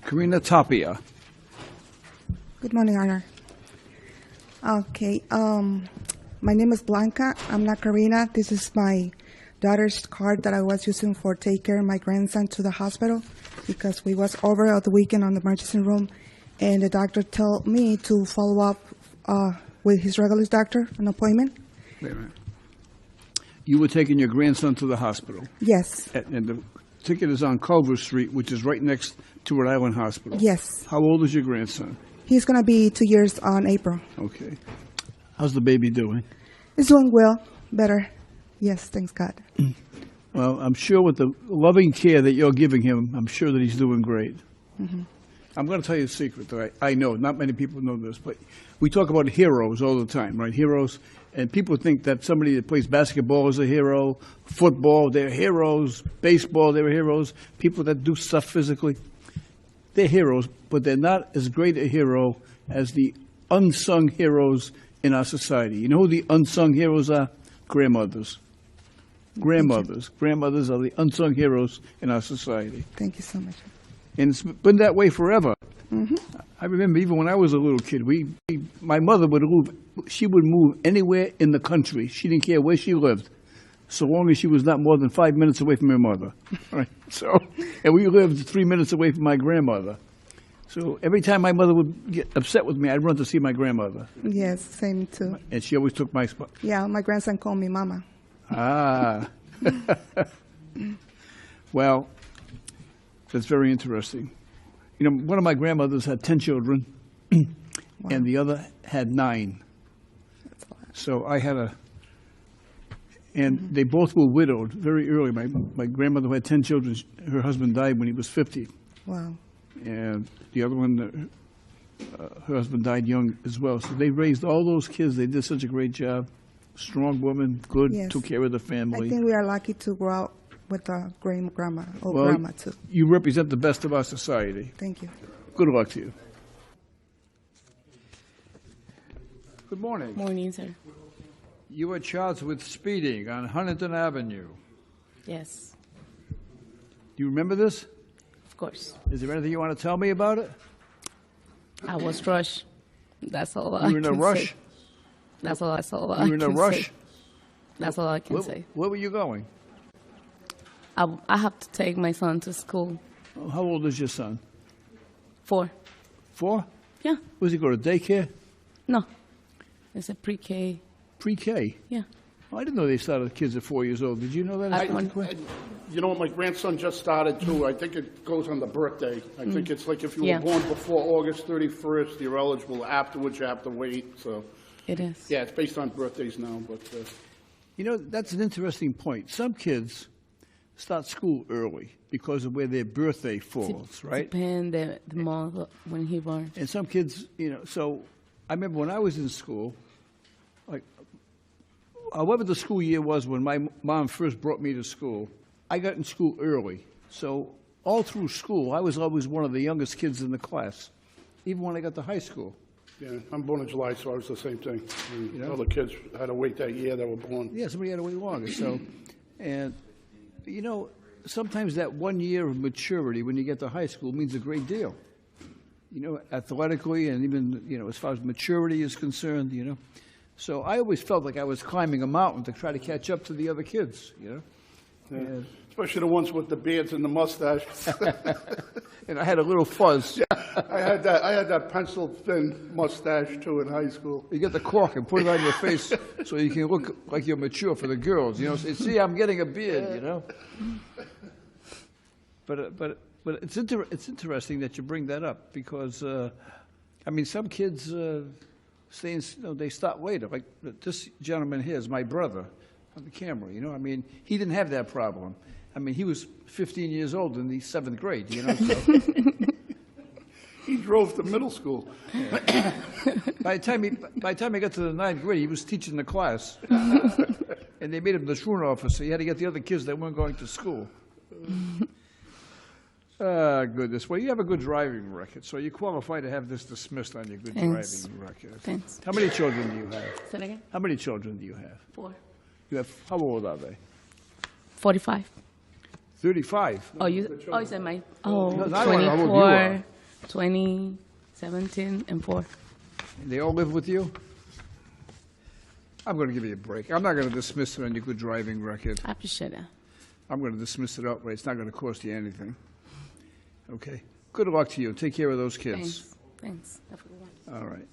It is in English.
Karina Tapia. Good morning, Honor. Okay, my name is Blanca. I'm not Karina. This is my daughter's card that I was using for take care of my grandson to the hospital because we was over at the weekend on the emergency room, and the doctor told me to follow up with his regular doctor, an appointment. Wait a minute. You were taking your grandson to the hospital. Yes. And the ticket is on Culver Street, which is right next to Rhode Island Hospital. Yes. How old is your grandson? He's going to be 2 years on April. Okay. How's the baby doing? He's doing well, better. Yes, thanks God. Well, I'm sure with the loving care that you're giving him, I'm sure that he's doing great. Mm-hmm. I'm going to tell you a secret that I know. Not many people know this, but we talk about heroes all the time, right? Heroes. And people think that somebody that plays basketball is a hero, football, they're heroes, baseball, they're heroes, people that do stuff physically, they're heroes, but they're not as great a hero as the unsung heroes in our society. You know who the unsung heroes are? Grandmothers. Grandmothers. Grandmothers are the unsung heroes in our society. Thank you so much. And it's been that way forever. Mm-hmm. I remember even when I was a little kid, my mother would move. She would move anywhere in the country. She didn't care where she lived, so long as she was not more than 5 minutes away from her mother. Right? So, and we lived 3 minutes away from my grandmother. So every time my mother would get upset with me, I'd run to see my grandmother. Yes, same too. And she always took my spot. Yeah, my grandson called me Mama. Ah. Well, that's very interesting. You know, one of my grandmothers had 10 children, wow. And the other had 9. That's a lot. So I had and they both were widowed very early. My grandmother who had 10 children, her husband died when he was 50. Wow. And the other one, her husband died young as well. So they raised all those kids. They did such a great job. Strong woman, good, Yes. took care of the family. I think we are lucky to grow up with a great grandma, or Well, grandma too. You represent the best of our society. Thank you. Good luck to you. Good morning. Morning, sir. You were charged with speeding on Huntington Avenue. Yes, Do you remember this? of course. Is there anything you want to tell me about it? I was rushed. That's all I You were in a can rush? say. That's all I saw. You were in a rush? That's all I can say. Where were you going? I have to take my son to school. Oh, how old is your son? 4. 4? Yeah. Was he go to daycare? No. It's a pre-K. Pre-K? Yeah. Oh, I didn't know they started kids at 4 years old. Did you know that? You know what, my grandson just started too. I think it goes on the birthday. I think it's like if you were Yeah. born before August 31st, you're eligible. Afterwards, you have to wait. So, It is. yeah, it's based on birthdays now. But You know, that's an interesting point. Some kids start school early because of where their birthday falls, right? Depend the month when he born. And some kids, you know, so I remember when I was in school, like, however the school year was when my mom first brought me to school, I got in school early. So all through school, I was always one of the youngest kids in the class, even when I got to high school. yeah, I'm born in July, so I was the same thing. And You know? other kids had to wait that year that were born. Yeah, somebody had to wait longer. So, and, you know, sometimes that 1 year of maturity when you get to high school means a great deal. You know, athletically and even, you know, as far as maturity is concerned, you know. So I always felt like I was climbing a mountain to try to catch up to the other kids, you know. Yeah. Especially the ones with the beards and the mustache. And I had a little fuzz. I had that pencil thin mustache too in high school. You get the cork and put it on your face so you can look like you're mature for the girls, you know. Say, see, I'm getting a beard, you know. But it's interesting that you bring that up because, I mean, some kids they start later. Like this gentleman here is my brother on the camera, you know. I mean, he didn't have that problem. I mean, he was 15 years old in the 7th grade, you know. So. He drove to middle school. Yeah. By the time he got to the 9th grade, he was teaching the class. And they made him the truant officer. He had to get the other kids that weren't going to school. Goodness. Well, you have a good driving record, so you qualify to have this dismissed on your good Thanks. driving record. Thanks. How many children do you have? Say it again? How many children do you have? 4. You have, how old are they? 45. 35. Oh, you said my, oh, No, I don't know how old you are. 24. 20, 17, and 4. They all live with you? I'm going to give you a break. I'm not going to dismiss it on your good driving record. I appreciate that. I'm going to dismiss it outright. It's not going to cost you anything. Okay? Good luck to you. Take care of those kids. Thanks. Thanks. Have a good one. All right.